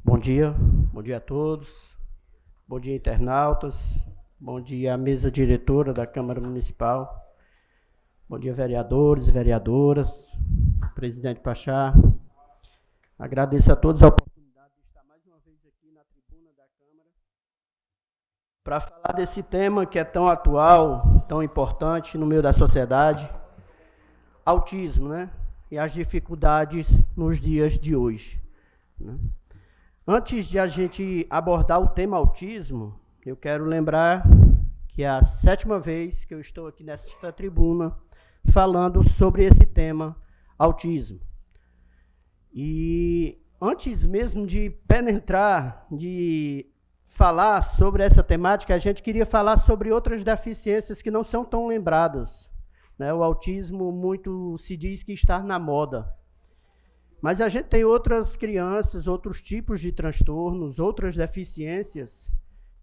Bom dia a todos, bom dia internautas, bom dia à mesa diretora da Câmara Municipal, bom dia vereadores e vereadoras, presidente Pachá. Agradeço a todos a oportunidade de estar mais uma vez aqui na tribuna da Câmara para falar desse tema que é tão atual, tão importante no meio da sociedade, autismo, né? E as dificuldades nos dias de hoje, né? Antes de a gente abordar o tema autismo, eu quero lembrar que é a 7ª vez que eu estou aqui nesta tribuna falando sobre esse tema, autismo. E antes mesmo de penetrar, de falar sobre essa temática, a gente queria falar sobre outras deficiências que não são tão lembradas, né? O autismo muito se diz que está na moda. Mas a gente tem outras crianças, outros tipos de transtornos, outras deficiências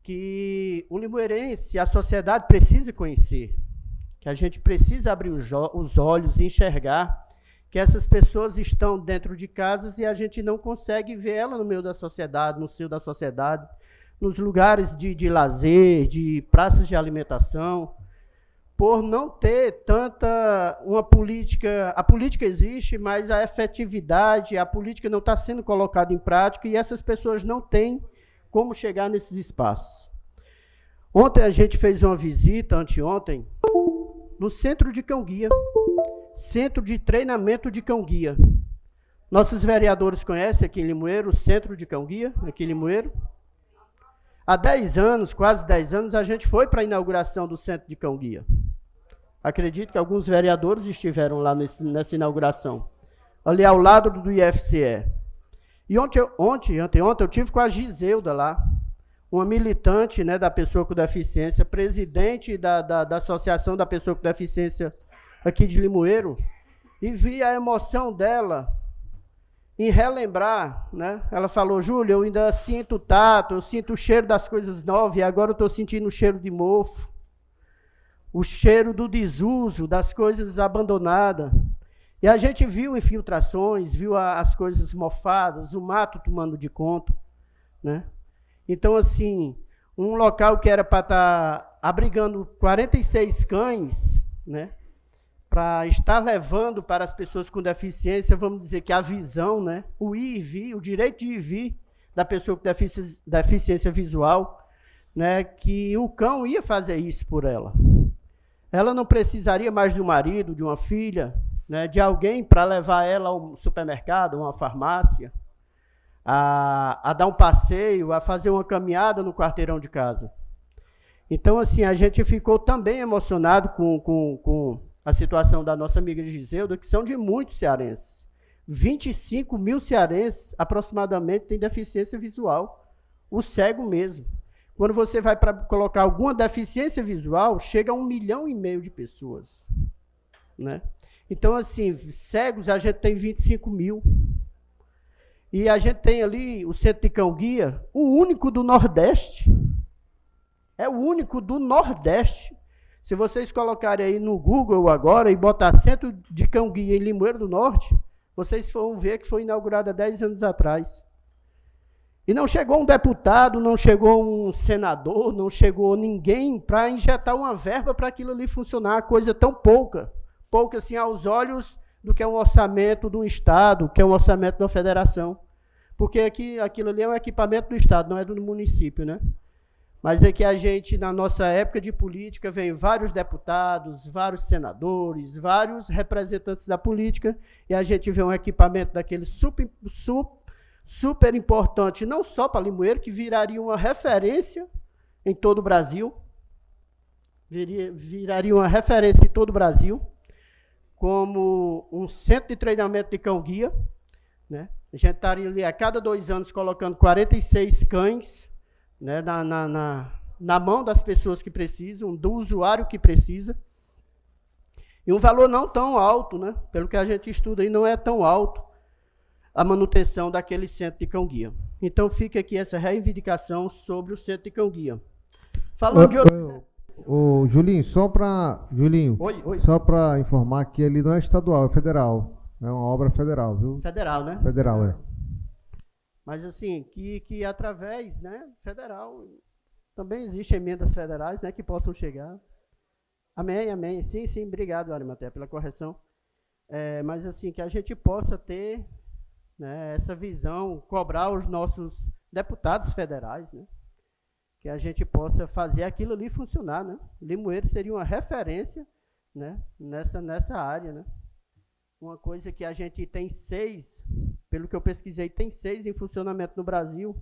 que o limoeirense, a sociedade precisa conhecer, que a gente precisa abrir os olhos e enxergar que essas pessoas estão dentro de casas e a gente não consegue ver ela no meio da sociedade, no seio da sociedade, nos lugares de lazer, de praças de alimentação, por não ter uma política. A política existe, mas a efetividade, a política não está sendo colocada em prática e essas pessoas não têm como chegar nesses espaços. Ontem a gente fez uma visita, anteontem, no Centro de Cão-Guia, Centro de Treinamento de Cão-Guia. Nossos vereadores conhecem aqui em Limoeiro o Centro de Cão-Guia, aqui em Limoeiro? Há 10 anos, quase 10 anos, a gente foi para a inauguração do Centro de Cão-Guia. Acredito que alguns vereadores estiveram lá nessa inauguração, ali ao lado do IFCE. E anteontem eu tive com a Giselda lá, uma militante, né, da pessoa com deficiência, presidente da Associação da Pessoa com Deficiência aqui de Limoeiro, e vi a emoção dela em relembrar, né? Ela falou: Júlia, eu ainda sinto o tato, eu sinto o cheiro das coisas novas, e agora eu estou sentindo o cheiro de mofo, o cheiro do desuso, das coisas abandonadas. E a gente viu infiltrações, viu as coisas mofadas, o mato tomando de conta, né? Então, assim, um local que era para estar abrigando 46 cães, né, para estar levando para as pessoas com deficiência, vamos dizer que a visão, né, o ir e vir, o direito de ir e vir da pessoa com deficiência visual, né, que o cão ia fazer isso por ela. Ela não precisaria mais de um marido, de uma filha, né, de alguém para levar ela ao supermercado, a uma farmácia, a dar um passeio, a fazer uma caminhada no quarteirão de casa. Então, assim, a gente ficou também emocionado com a situação da nossa amiga Giselda, que são de muitos cearenses. 25 mil cearenses, aproximadamente, têm deficiência visual. O cego mesmo. Quando você vai para colocar alguma deficiência visual, chega a 1,5 milhão de pessoas, né? Então, assim, cegos a gente tem 25 mil. E a gente tem ali o Centro de Cão-Guia, o único do Nordeste. É o único do Nordeste. Se vocês colocarem aí no Google agora e botar Centro de Cão-Guia em Limoeiro do Norte, vocês vão ver que foi inaugurado há 10 anos atrás. E não chegou um deputado, não chegou um senador, não chegou ninguém para injetar uma verba para aquilo ali funcionar, coisa tão pouca assim aos olhos do que é um orçamento do Estado, que é um orçamento da federação. Porque aquilo ali é um equipamento do Estado, não é do município, né? Mas é que a gente, na nossa época de política, vem vários deputados, vários senadores, vários representantes da política, e a gente vê um equipamento daquele super importante, não só para Limoeiro, que viraria uma referência em todo o Brasil, viraria uma referência em todo o Brasil, como um centro de treinamento de cão-guia, né? A gente estaria ali a cada 2 anos colocando 46 cães, né, na mão das pessoas que precisam, do usuário que precisa, e um valor não tão alto, né? Pelo que a gente estuda aí, não é tão alto a manutenção daquele centro de cão-guia. Então fica aqui essa reivindicação sobre o centro de cão-guia. Falando de outro... Julinho, só para informar que ele não é estadual, é federal. É uma obra federal, viu? Federal, né? Federal, é. Mas, assim, que através, né, federal, também existem emendas federais, né, que possam chegar. Amém, amém. Sim, sim, obrigado, Arimatea, pela correção. Mas, assim, que a gente possa ter, né, essa visão, cobrar os nossos deputados federais, né, que a gente possa fazer aquilo ali funcionar, né. Limoeiro seria uma referência, né, nessa área, né. Uma coisa que a gente tem 6, pelo que eu pesquisei, tem 6 em funcionamento no Brasil.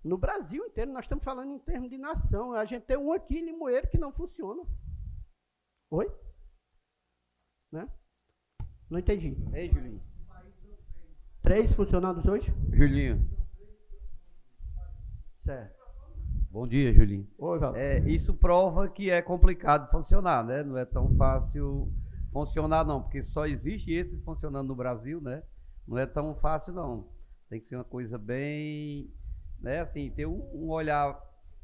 No Brasil inteiro, nós estamos falando em termos de nação. A gente tem um aqui em Limoeiro que não funciona. Oi? Né? Não entendi. Ei, Julinho. 3 funcionando hoje? Julinho. Certo. Bom dia, Julinho. Oi, Valdo. Isso prova que é complicado funcionar, né? Não é tão fácil funcionar, não, porque só existe esses funcionando no Brasil, né? Não é tão fácil, não. Tem que ser uma coisa bem, né? Assim, ter um olhar,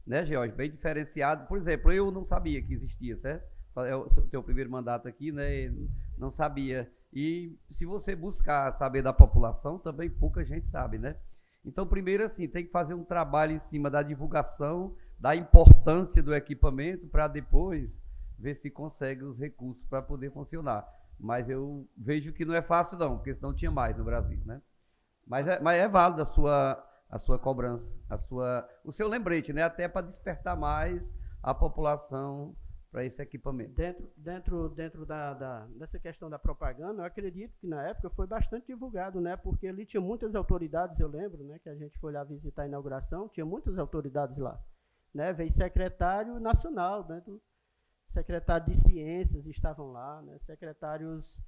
né, George, bem diferenciado. Por exemplo, eu não sabia que existia, certo? É o teu primeiro mandato aqui, né? Não sabia. E se você buscar saber da população, também pouca gente sabe, né? Então, primeiro, assim, tem que fazer um trabalho em cima da divulgação, da importância do equipamento, para depois ver se consegue os recursos para poder funcionar. Mas eu vejo que não é fácil, não, porque senão tinha mais no Brasil, né? Mas é válido a sua cobrança, o seu lembrete, né? Até para despertar mais a população para esse equipamento. Dentro dessa questão da propaganda, eu acredito que na época foi bastante divulgado, né? Porque ali tinha muitas autoridades, eu lembro, né? Que a gente foi lá visitar a inauguração, tinha muitas autoridades lá, né? Veio secretário nacional, né? Secretário de Ciências estavam lá, né? Secretários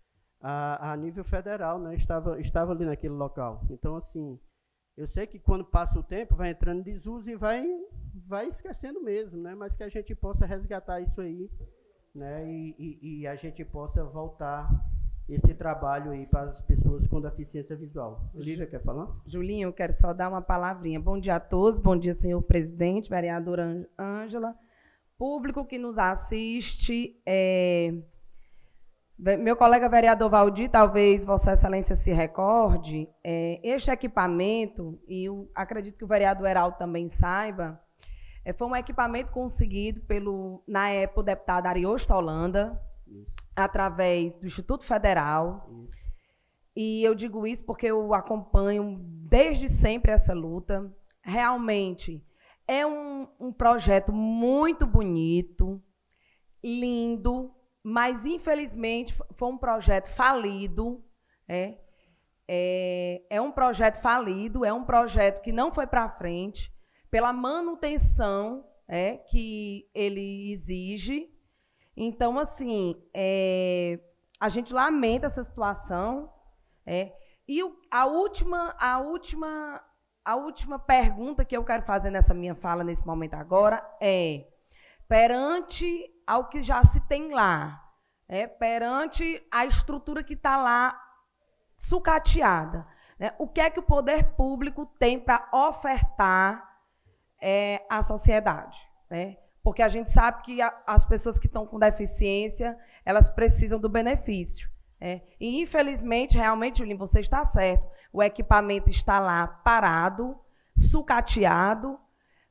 a nível federal, né? Estava ali naquele local. Então, assim, eu sei que quando passa o tempo, vai entrando em desuso e vai esquecendo mesmo, né? Mas que a gente possa resgatar isso aí, né? E a gente possa voltar esse trabalho aí para as pessoas com deficiência visual. Olivia, quer falar? Julinho, eu quero só dar uma palavrinha. Bom dia a todos, bom dia, senhor presidente, vereadora Ângela, público que nos assiste. Meu colega vereador Valdir, talvez Vossa Excelência se recorde, este equipamento, e eu acredito que o vereador Heraldo também saiba, foi um equipamento conseguido na época, o deputado Ariosto Holanda, através do Instituto Federal. E eu digo isso porque eu acompanho desde sempre essa luta. Realmente é um projeto muito bonito, lindo, mas, infelizmente, foi um projeto falido. É um projeto falido, é um projeto que não foi para frente, pela manutenção que ele exige. Então, assim, a gente lamenta essa situação. E a última pergunta que eu quero fazer nessa minha fala, nesse momento agora, perante ao que já se tem lá, perante a estrutura que está lá sucateada, o que é que o poder público tem para ofertar à sociedade? Porque a gente sabe que as pessoas que estão com deficiência, elas precisam do benefício. E, infelizmente, realmente, Julinho, você está certo, o equipamento está lá parado, sucateado,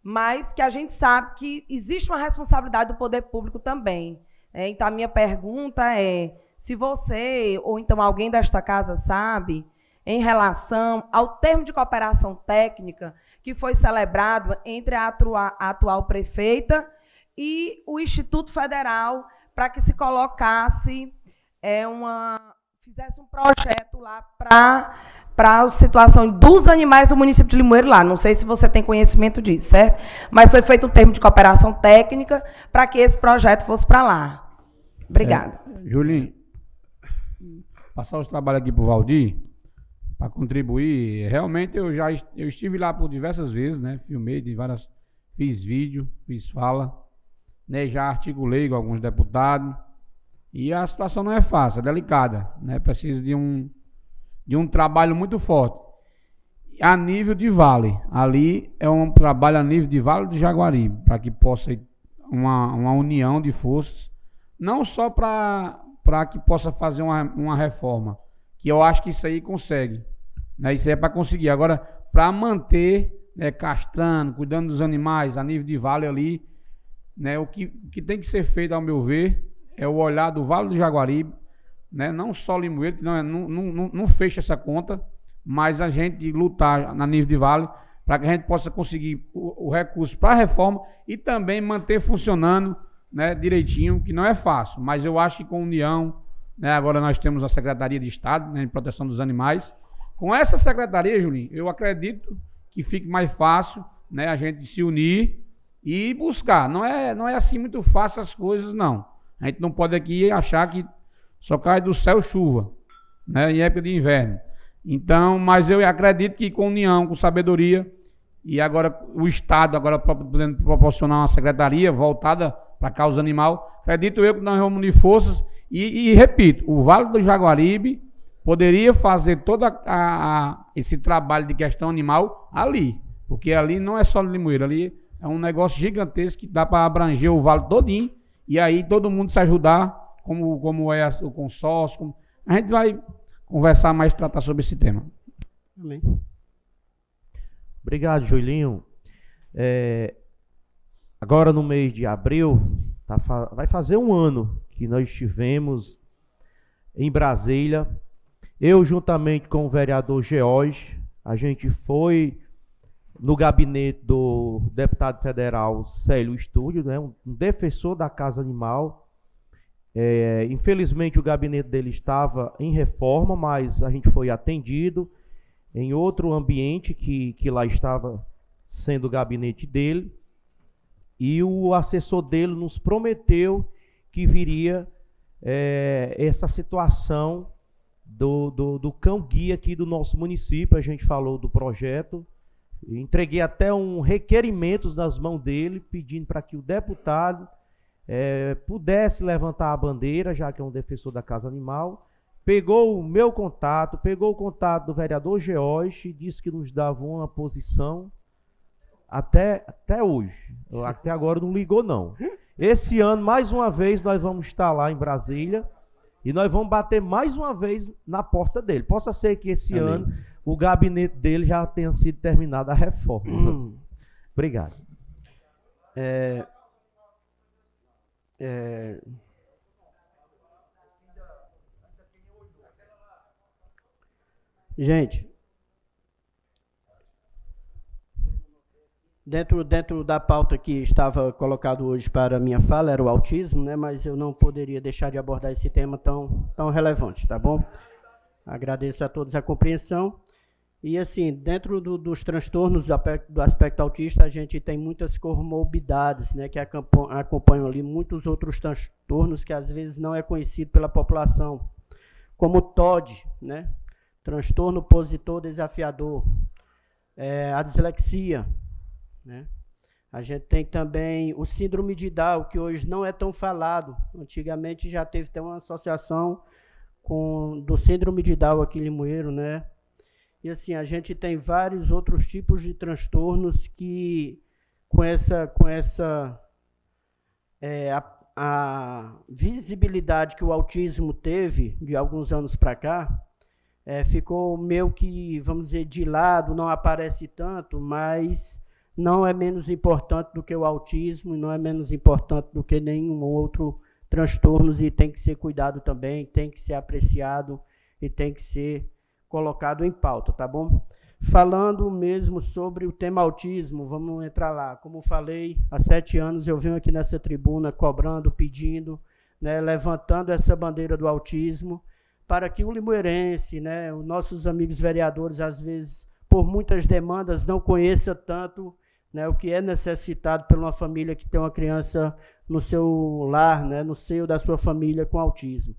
mas que a gente sabe que existe uma responsabilidade do poder público também. Então, a minha pergunta é se você, ou então alguém desta casa sabe, em relação ao termo de cooperação técnica que foi celebrado entre a atual prefeita e o Instituto Federal para que se colocasse, fizesse um projeto lá para a situação dos animais do município de Limoeiro lá. Não sei se você tem conhecimento disso, certo? Mas foi feito um termo de cooperação técnica para que esse projeto fosse para lá. Obrigada. Julinho, passar os trabalhos aqui para o Valdir, para contribuir. Realmente eu estive lá por diversas vezes, né? Filmei fiz vídeo, fiz fala, né? Já articulei com alguns deputados. E a situação não é fácil, é delicada, né? Precisa de um trabalho muito forte. A nível de vale, ali é um trabalho a nível de Vale do Jaguaribe, para que possa uma união de forças, não só para que possa fazer uma reforma, que eu acho que isso aí consegue, né? Isso aí é para conseguir. Agora, para manter, né, castrando, cuidando dos animais a nível de vale ali, né, o que tem que ser feito, ao meu ver, é o olhar do Vale do Jaguaribe, né, não só Limoeiro, que não fecha essa conta, mas a gente lutar na nível de vale para que a gente possa conseguir o recurso para a reforma e também manter funcionando, né, direitinho, que não é fácil, mas eu acho que com união, né, agora nós temos a Secretaria de Estado, né, de Proteção dos Animais. Com essa secretaria, Julinho, eu acredito que fique mais fácil, né, a gente se unir e buscar. Não é assim muito fácil as coisas, não. A gente não pode aqui achar que só cai do céu chuva, né, em época de inverno. Então, mas eu acredito que com união, com sabedoria, e agora o Estado agora podendo proporcionar uma secretaria voltada para a causa animal, acredito eu que nós vamos unir forças e repito, o Vale do Jaguaribe poderia fazer todo esse trabalho de questão animal ali, porque ali não é só Limoeiro, ali é um negócio gigantesco que dá para abranger o vale todinho, e aí todo mundo se ajudar, como é o consórcio, a gente vai conversar mais, tratar sobre esse tema. Amém. Obrigado, Julinho. Agora no mês de abril, vai fazer um ano que nós estivemos em Brasília. Eu, juntamente com o vereador George, a gente foi no gabinete do deputado federal Célio Estúdio, né, um defensor da Casa Animal. Infelizmente o gabinete dele estava em reforma, mas a gente foi atendido em outro ambiente que lá estava sendo o gabinete dele, e o assessor dele nos prometeu que viria essa situação do cão-guia aqui do nosso município. A gente falou do projeto, entreguei até um requerimento nas mãos dele, pedindo para que o deputado pudesse levantar a bandeira, já que é um defensor da Casa Animal. Pegou o meu contato, pegou o contato do vereador George, disse que nos dava uma posição até hoje. Até agora não ligou, não. Esse ano, mais uma vez, nós vamos estar lá em Brasília e nós vamos bater mais uma vez na porta dele. Possa ser que esse ano o gabinete dele já tenha sido terminada a reforma. Obrigado. Gente, dentro da pauta que estava colocado hoje para a minha fala era o autismo, né? Mas eu não poderia deixar de abordar esse tema tão relevante, tá bom? Agradeço a todos a compreensão. E assim, dentro dos transtornos do aspecto autista, a gente tem muitas comorbidades, né, que acompanham ali muitos outros transtornos que às vezes não é conhecido pela população, como o TOD, né? Transtorno opositor desafiador, a dislexia, né? A gente tem também o síndrome de Down, que hoje não é tão falado. Antigamente já teve até uma associação do síndrome de Down aqui em Limoeiro, né? E assim, a gente tem vários outros tipos de transtornos que, a visibilidade que o autismo teve de alguns anos para cá, ficou meio que, vamos dizer, de lado, não aparece tanto, mas não é menos importante do que o autismo, e não é menos importante do que nenhum outro transtorno, e tem que ser cuidado também, tem que ser apreciado e tem que ser colocado em pauta, tá bom? Falando mesmo sobre o tema autismo, vamos entrar lá. Como falei, há 7 anos eu venho aqui nessa tribuna cobrando, pedindo, né, levantando essa bandeira do autismo, para que o limoeirense, né, os nossos amigos vereadores, às vezes, por muitas demandas, não conheça tanto, né, o que é necessitado por uma família que tem uma criança no seu lar, né, no seio da sua família com autismo.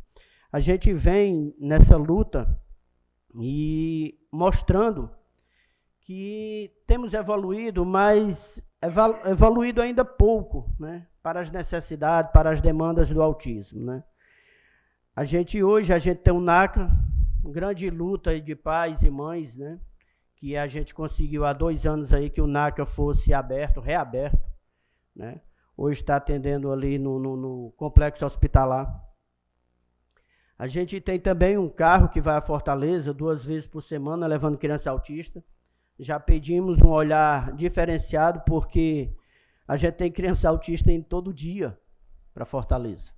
A gente vem nessa luta e mostrando que temos evoluído, mas evoluído ainda pouco, né, para as necessidades, para as demandas do autismo, né. Hoje a gente tem um NACA, uma grande luta aí de pais e mães, né, que a gente conseguiu há 2 anos aí que o NACA fosse reaberto, né. Hoje está atendendo ali no complexo hospitalar. A gente tem também um carro que vai a Fortaleza 2 vezes por semana, levando criança autista. Já pedimos um olhar diferenciado, porque a gente tem criança autista indo todo dia para Fortaleza.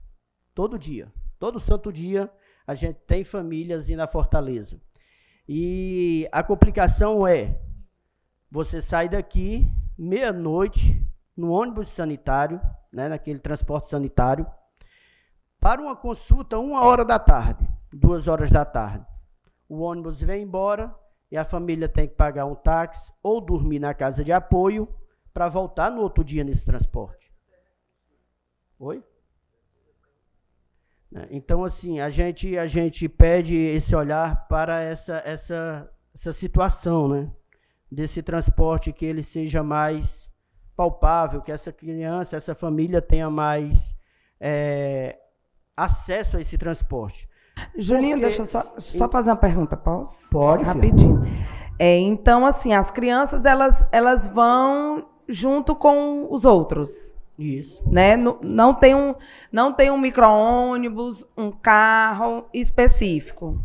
Todo dia. Todo santo dia a gente tem famílias indo à Fortaleza. E a complicação é, você sai daqui meia-noite no ônibus sanitário, né, naquele transporte sanitário, para uma consulta 1h da tarde, 2h da tarde. O ônibus vem embora e a família tem que pagar um táxi ou dormir na casa de apoio para voltar no outro dia nesse transporte. Oi? Então, assim, a gente pede esse olhar para essa situação, né? Desse transporte, que ele seja mais palpável, que essa criança, essa família tenha mais acesso a esse transporte. Julinho, deixa eu só fazer uma pergunta, posso? Pode. Rapidinho. Então, assim, as crianças, elas vão junto com os outros. Isso. Né? Não tem um micro-ônibus, um carro específico.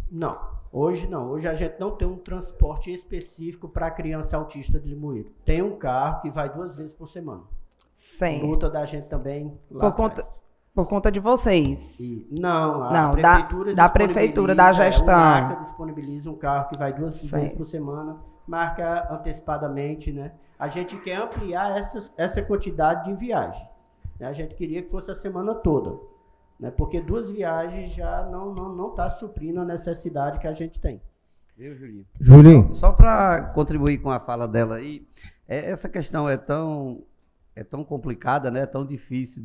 Não, hoje não. Hoje a gente não tem um transporte específico para criança autista de Limoeiro. Tem um carro que vai 2 vezes por semana. Sim. Luta da gente também lá por conta de vocês. Não, da prefeitura, da gestão. A marca disponibiliza um carro que vai 2 vezes por semana, marca antecipadamente, né? A gente quer ampliar essa quantidade de viagens. Né? A gente queria que fosse a semana toda, né? Porque 2 viagens já não está suprindo a necessidade que a gente tem. Viu, Julinho? Julinho. Só para contribuir com a fala dela aí, essa questão é tão complicada, né? Tão difícil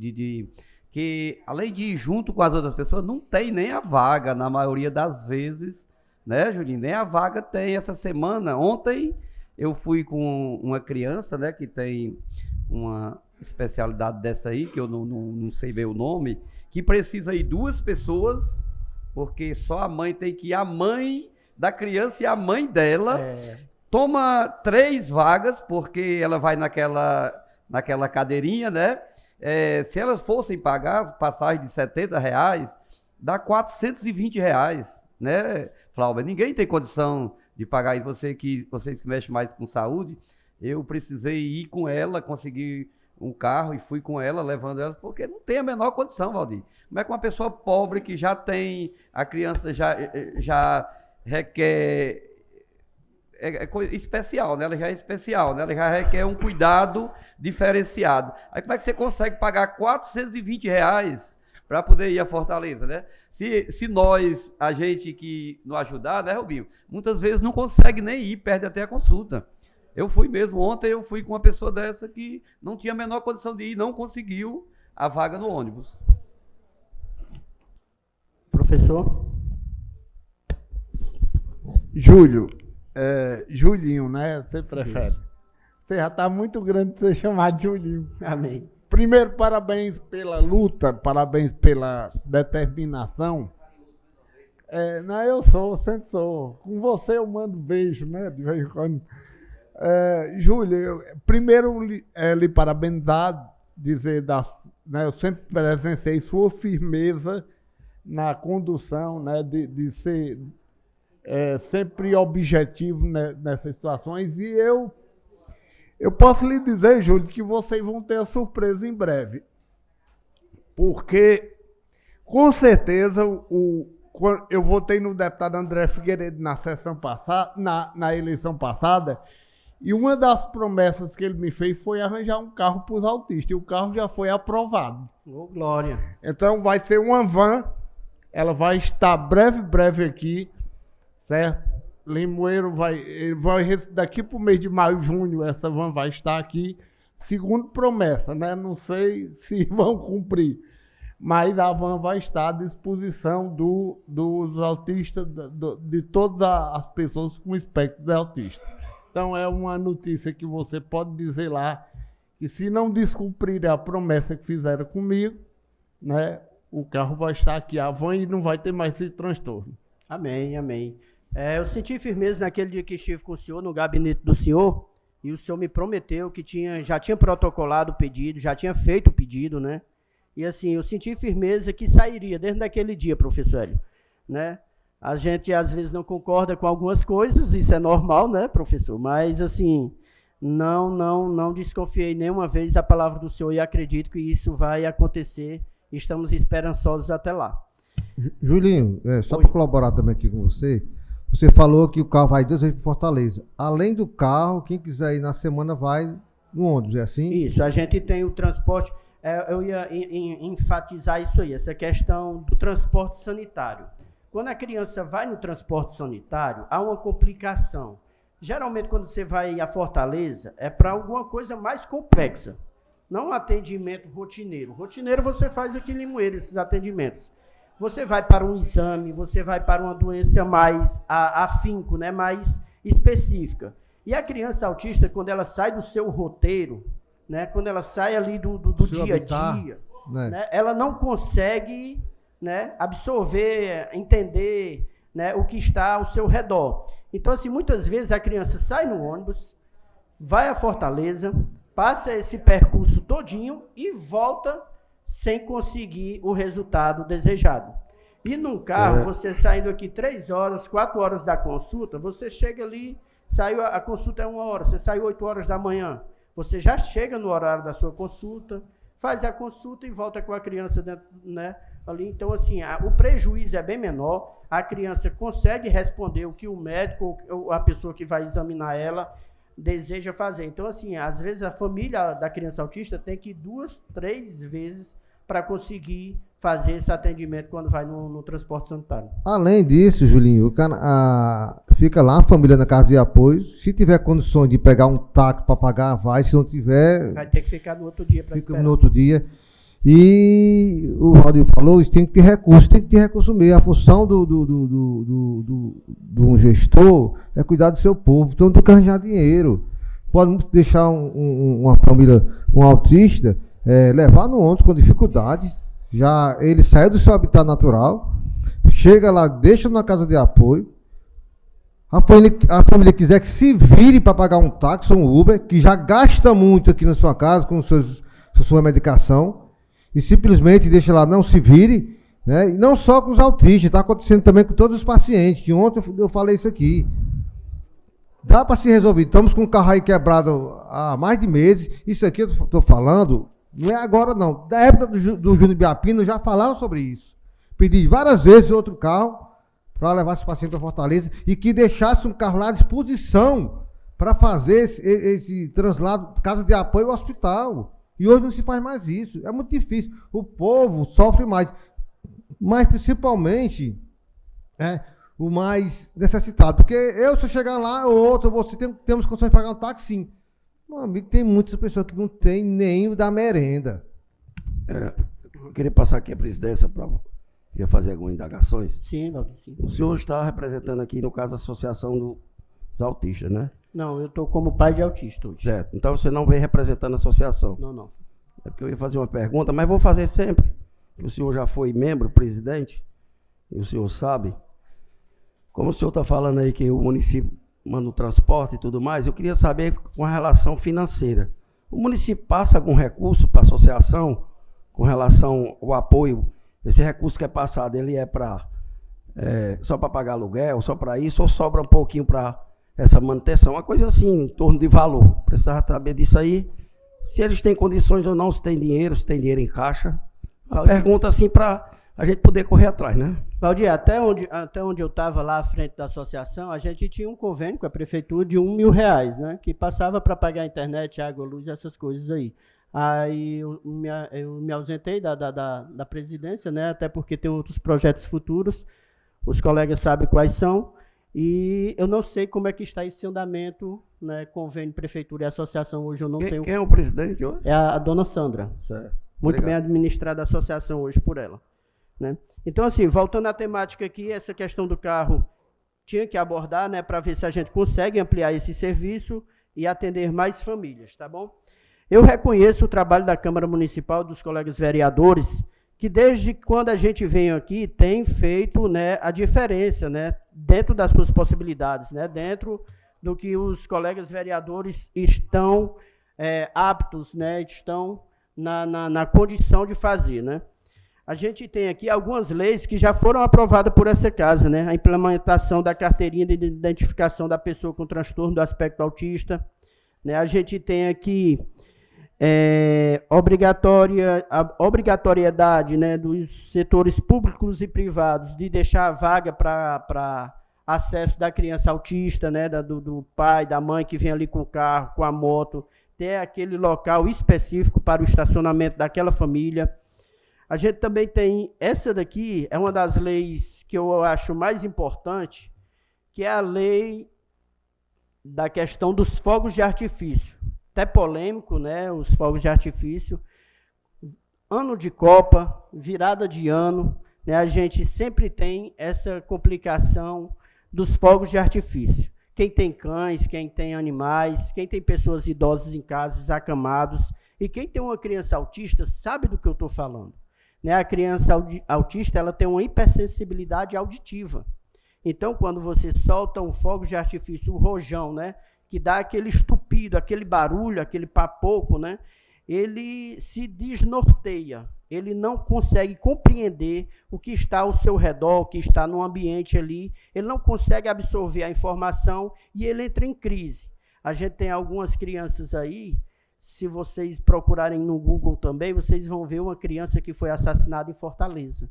que, além de ir junto com as outras pessoas, não tem nem a vaga, na maioria das vezes, né, Julinho? Nem a vaga tem. Essa semana. Ontem eu fui com uma criança, né, que tem uma especialidade dessa aí, que eu não sei ver o nome, que precisa ir 2 pessoas, porque só a mãe tem que ir, a mãe da criança e a mãe dela. Toma 3 vagas, porque ela vai naquela cadeirinha, né? Se elas fossem pagar passagem de R$70, dá R$420, né, Flávia? Ninguém tem condição de pagar isso. Vocês que mexem mais com saúde, eu precisei ir com ela, consegui um carro e fui com ela, levando elas, porque não tem a menor condição, Valdir. Como é que uma pessoa pobre que já tem, a criança já requer... É coisa especial, né? Ela já é especial, né? Ela já requer um cuidado diferenciado. Aí como é que você consegue pagar R$420 para poder ir a Fortaleza, né? Se nós, a gente que não ajudar, né, Rubinho? Muitas vezes não consegue nem ir, perde até a consulta. Eu fui mesmo, ontem eu fui com uma pessoa dessa que não tinha a menor condição de ir, não conseguiu a vaga no ônibus. Professor? Júlio. Julinho, né? Você prefere. Isso. Você já está muito grande para ser chamado de Julinho. Amém. Primeiro, parabéns pela luta, parabéns pela determinação. Eu sempre sou. Com você eu mando beijo, né? De vez em quando. Júlio, primeiro lhe parabenizar, dizer, né, eu sempre presenciei sua firmeza na condução, né, de ser... sempre objetivo nessas situações, e eu posso lhe dizer, Júlio, que vocês vão ter a surpresa em breve, porque com certeza eu votei no deputado André Figueiredo na sessão passada, na eleição passada, e uma das promessas que ele me fez foi arranjar um carro para os autistas, e o carro já foi aprovado. Oh, glória! Então vai ser uma van, ela vai estar breve aqui, certo? Limoeiro vai daqui para o mês de maio, junho, essa van vai estar aqui, segundo promessa, né? Não sei se vão cumprir, mas a van vai estar à disposição dos autistas, de todas as pessoas com espectro de autista. Então é uma notícia que você pode dizer lá, que se não descumprir a promessa que fizeram comigo, né? O carro vai estar aqui, a van, e não vai ter mais esse transtorno. Amém, amém. Eu senti firmeza naquele dia que estive com o senhor, no gabinete do senhor, e o senhor me prometeu que já tinha protocolado o pedido, já tinha feito o pedido, né? E assim, eu senti firmeza que sairia desde aquele dia, professor Hélio, né? A gente às vezes não concorda com algumas coisas, isso é normal, né, professor? Mas assim, não desconfiei nenhuma vez da palavra do senhor e acredito que isso vai acontecer. Estamos esperançosos até lá. Julinho, só para colaborar também aqui com você, você falou que o carro vai 2 vezes para Fortaleza. Além do carro, quem quiser ir na semana vai no ônibus, é assim? Isso, a gente tem o transporte, eu ia enfatizar isso aí, essa questão do transporte sanitário. Quando a criança vai no transporte sanitário, há uma complicação. Geralmente, quando você vai a Fortaleza, é para alguma coisa mais complexa. Não um atendimento rotineiro. Rotineiro você faz aqui em Limoeiro, esses atendimentos. Você vai para um exame, você vai para uma doença mais afinco, né, mais específica. E a criança autista, quando ela sai do seu roteiro, né, quando ela sai ali do dia a dia, né, ela não consegue, né, absorver, entender, né, o que está ao seu redor. Então, assim, muitas vezes a criança sai no ônibus, vai a Fortaleza, passa esse percurso todinho e volta sem conseguir o resultado desejado. E num carro, você saindo aqui 3 horas, 4 horas da consulta, você chega ali, saiu a consulta é 1 hora, você saiu 8 horas da manhã, você já chega no horário da sua consulta, faz a consulta e volta com a criança dentro, né, ali. Então, assim, o prejuízo é bem menor, a criança consegue responder o que o médico ou a pessoa que vai examinar ela deseja fazer. Então, assim, às vezes a família da criança autista tem que ir 2, 3 vezes para conseguir fazer esse atendimento quando vai no transporte sanitário. Além disso, Julinho, fica lá a família na casa de apoio. Se tiver condições de pegar um táxi para pagar, vai. Se não tiver, vai ter que ficar no outro dia para esperar. Fica no outro dia. E o Valdir falou, isso tem que ter recurso mesmo. A função de um gestor é cuidar do seu povo, então tem que arranjar dinheiro. Pode deixar uma família com autista, levar no ônibus com dificuldades, já ele saiu do seu habitat natural, chega lá, deixa na casa de apoio, a família quiser que se vire para pagar um táxi ou um Uber, que já gasta muito aqui na sua casa com sua medicação, e simplesmente deixa lá, não se vire, né? E não só com os autistas, está acontecendo também com todos os pacientes, que ontem eu falei isso aqui. Dá para se resolver. Estamos com o carro aí quebrado há mais de meses. Isso aqui eu estou falando, não é agora não. Da época do Júnior Biapino já falavam sobre isso. Pedi várias vezes outro carro para levar esse paciente para Fortaleza e que deixasse um carro lá à disposição para fazer esse translado, casa de apoio ao hospital. E hoje não se faz mais isso. É muito difícil. O povo sofre mais. Mas principalmente o mais necessitado. Porque se eu chegar lá, outro, você temos condições de pagar um táxi, sim. Meu amigo, tem muitas pessoas que não tem nem o da merenda. Eu queria passar aqui a presidência para fazer algumas indagações. Sim, Valdir, sim. O senhor está representando aqui, no caso, a Associação dos Autistas, né? Não, eu estou como pai de autista hoje. Certo. Então você não vem representando a associação? Não. É porque eu ia fazer uma pergunta, mas vou fazer sempre. Que o senhor já foi membro, presidente, e o senhor sabe. Como o senhor está falando aí que o município manda o transporte e tudo mais, eu queria saber com a relação financeira. O município passa algum recurso para a associação com relação ao apoio? Esse recurso que é passado, ele é só para pagar aluguel, só para isso, ou sobra um pouquinho para essa manutenção? Uma coisa assim, em torno de valor. Precisava saber disso aí. Se eles têm condições ou não, se tem dinheiro em caixa. Uma pergunta assim para a gente poder correr atrás, né? Valdir, até onde eu estava lá à frente da associação, a gente tinha um convênio com a prefeitura de R$1.000, né? Que passava para pagar a internet, água, luz, essas coisas aí. Aí eu me ausentei da presidência, né? Até porque tem outros projetos futuros, os colegas sabem quais são, e eu não sei como é que está esse andamento, né? Convênio, prefeitura e associação, hoje eu não tenho... Quem é o presidente hoje? É a dona Sandra. Certo. Muito Obrigado. bem administrada a associação hoje por ela, né? Então, assim, voltando à temática aqui, essa questão do carro tinha que abordar, né, para ver se a gente consegue ampliar esse serviço e atender mais famílias, tá bom? Eu reconheço o trabalho da Câmara Municipal, dos colegas vereadores, que desde quando a gente vem aqui tem feito, né, a diferença, né, dentro das suas possibilidades, né, dentro do que os colegas vereadores estão aptos, né, estão na condição de fazer, né? A gente tem aqui algumas leis que já foram aprovadas por essa casa, né? A implementação da carteirinha de identificação da pessoa com transtorno do aspecto autista, né? A gente tem aqui a obrigatoriedade, né, dos setores públicos e privados de deixar a vaga para acesso da criança autista, né, do pai, da mãe que vem ali com o carro, com a moto, ter aquele local específico para o estacionamento daquela família. A gente também tem, essa daqui é uma das leis que eu acho mais importante, que é a lei da questão dos fogos de artifício. Até polêmico, né, os fogos de artifício. Ano de Copa, virada de ano, né, a gente sempre tem essa complicação dos fogos de artifício. Quem tem cães, quem tem animais, quem tem pessoas idosas em casa, acamados, e quem tem uma criança autista sabe do que eu estou falando. Né, a criança autista ela tem uma hipersensibilidade auditiva. Então, quando você solta um fogo de artifício, o rojão, né, que dá aquele estupido, aquele barulho, aquele papoco, né, ele se desnorteia. Ele não consegue compreender o que está ao seu redor, o que está no ambiente ali. Ele não consegue absorver a informação e ele entra em crise. A gente tem algumas crianças aí. Se vocês procurarem no Google também, vocês vão ver uma criança que foi assassinada em Fortaleza.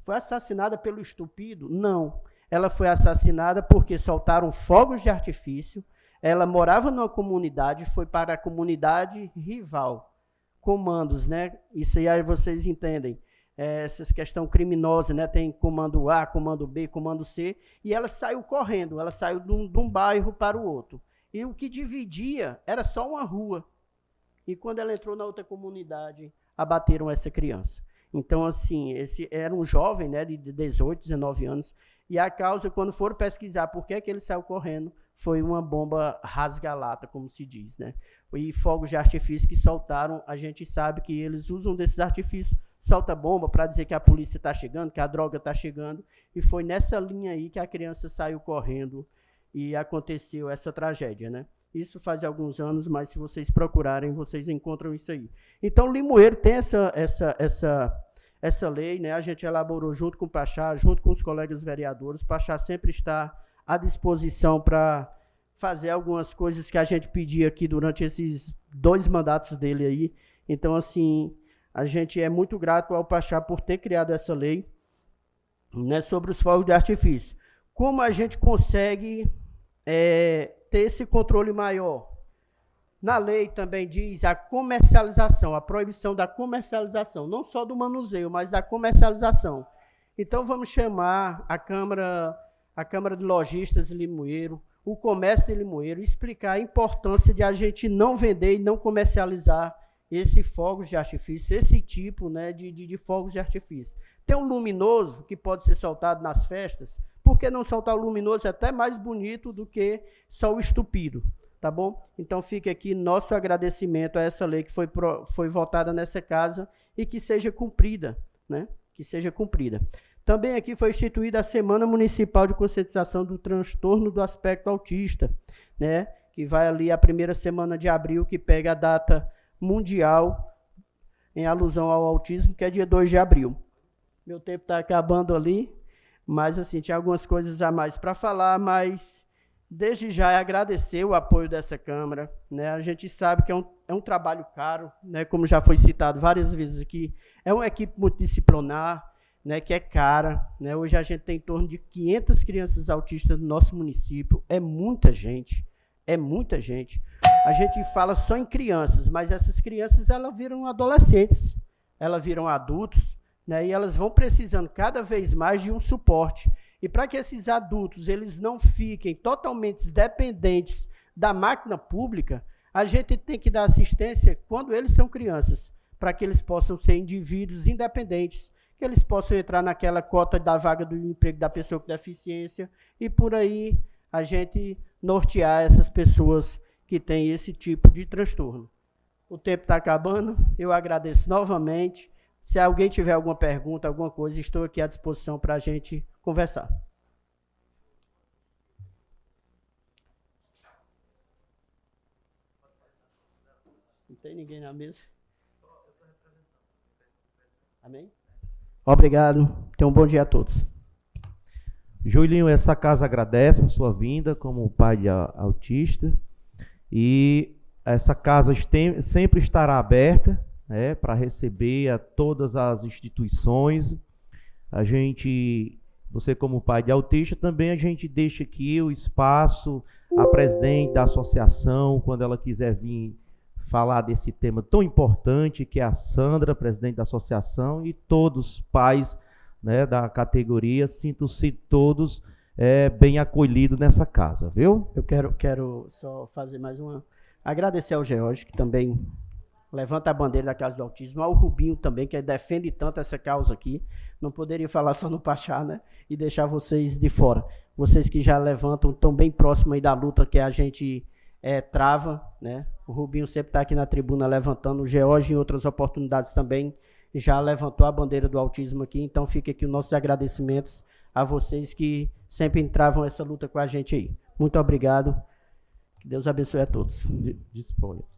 Foi assassinada pelo estupido? Não. Ela foi assassinada porque soltaram fogos de artifício. Ela morava numa comunidade, foi para a comunidade rival. Comandos, né? Isso aí vocês entendem. Essas questões criminosas, né? Tem comando A, comando B, comando C. E ela saiu correndo, ela saiu de um bairro para o outro. E o que dividia era só uma rua. E quando ela entrou na outra comunidade, abateram essa criança. Então, assim, esse era um jovem, né, de 18, 19 anos. E a causa, quando foram pesquisar por que ele saiu correndo, foi uma bomba rasga-lata, como se diz, né? E fogos de artifício que soltaram, a gente sabe que eles usam desses artifícios, solta bomba para dizer que a polícia está chegando, que a droga está chegando. E foi nessa linha aí que a criança saiu correndo e aconteceu essa tragédia, né? Isso faz alguns anos, mas se vocês procurarem, vocês encontram isso aí. Então, Limoeiro tem essa lei, né? A gente elaborou junto com o Pachá, junto com os colegas vereadores. O Pachá sempre está à disposição para fazer algumas coisas que a gente pedia aqui durante esses 2 mandatos dele aí. Então, assim, a gente é muito grato ao Pachá por ter criado essa lei, né, sobre os fogos de artifício. Como a gente consegue ter esse controle maior? Na lei também diz a comercialização, a proibição da comercialização, não só do manuseio, mas da comercialização. Então, vamos chamar a Câmara de Lojistas de Limoeiro, o comércio de Limoeiro, explicar a importância de a gente não vender e não comercializar esses fogos de artifício, esse tipo, né, de fogos de artifício. Tem um luminoso que pode ser soltado nas festas. Por que não soltar o luminoso? É até mais bonito do que só o estupido, tá bom? Então fica aqui nosso agradecimento a essa lei que foi votada nessa casa e que seja cumprida, né? Que seja cumprida. Também aqui foi instituída a Semana Municipal de Conscientização do Transtorno do Aspecto Autista, né? Que vai ali a primeira semana de abril, que pega a data mundial em alusão ao autismo, que é dia 2 de abril. Meu tempo está acabando ali, mas assim, tinha algumas coisas a mais para falar, mas desde já agradecer o apoio dessa Câmara, né? A gente sabe que é um trabalho caro, né? Como já foi citado várias vezes aqui, é uma equipe multidisciplinar, né? Que é cara, né? Hoje a gente tem em torno de 500 crianças autistas no nosso município, é muita gente, é muita gente. A gente fala só em crianças, mas essas crianças elas viram adolescentes, elas viram adultos, né, e elas vão precisando cada vez mais de um suporte. E para que esses adultos eles não fiquem totalmente dependentes da máquina pública, a gente tem que dar assistência quando eles são crianças, para que eles possam ser indivíduos independentes, que eles possam entrar naquela cota da vaga do emprego da pessoa com deficiência, e por aí a gente nortear essas pessoas que têm esse tipo de transtorno. O tempo está acabando, eu agradeço novamente. Se alguém tiver alguma pergunta, alguma coisa, estou aqui à disposição para a gente conversar. Não tem ninguém na mesa? Amém? Obrigado. Tenham um bom dia a todos. Julinho, essa casa agradece a sua vinda como pai de autista e essa casa sempre estará aberta, né, para receber a todas as instituições. Você como pai de autista, também a gente deixa aqui o espaço, a presidente da associação, quando ela quiser vir falar desse tema tão importante, que é a Sandra, presidente da associação, e todos os pais, né, da categoria, sintam-se todos bem acolhidos nessa casa, viu? Eu quero só fazer mais uma... Agradecer ao George, que também levanta a bandeira da Casa do Autismo, ao Rubinho também, que defende tanto essa causa aqui. Não poderia falar só no Pachá, né? E deixar vocês de fora. Vocês que já levantam, tão bem próximo aí da luta que a gente trava, né? O Rubinho sempre está aqui na tribuna levantando. O George, em outras oportunidades também, já levantou a bandeira do autismo aqui. Então, fica aqui os nossos agradecimentos a vocês que sempre entravam essa luta com a gente aí. Muito obrigado. Que Deus abençoe a todos. Disponha.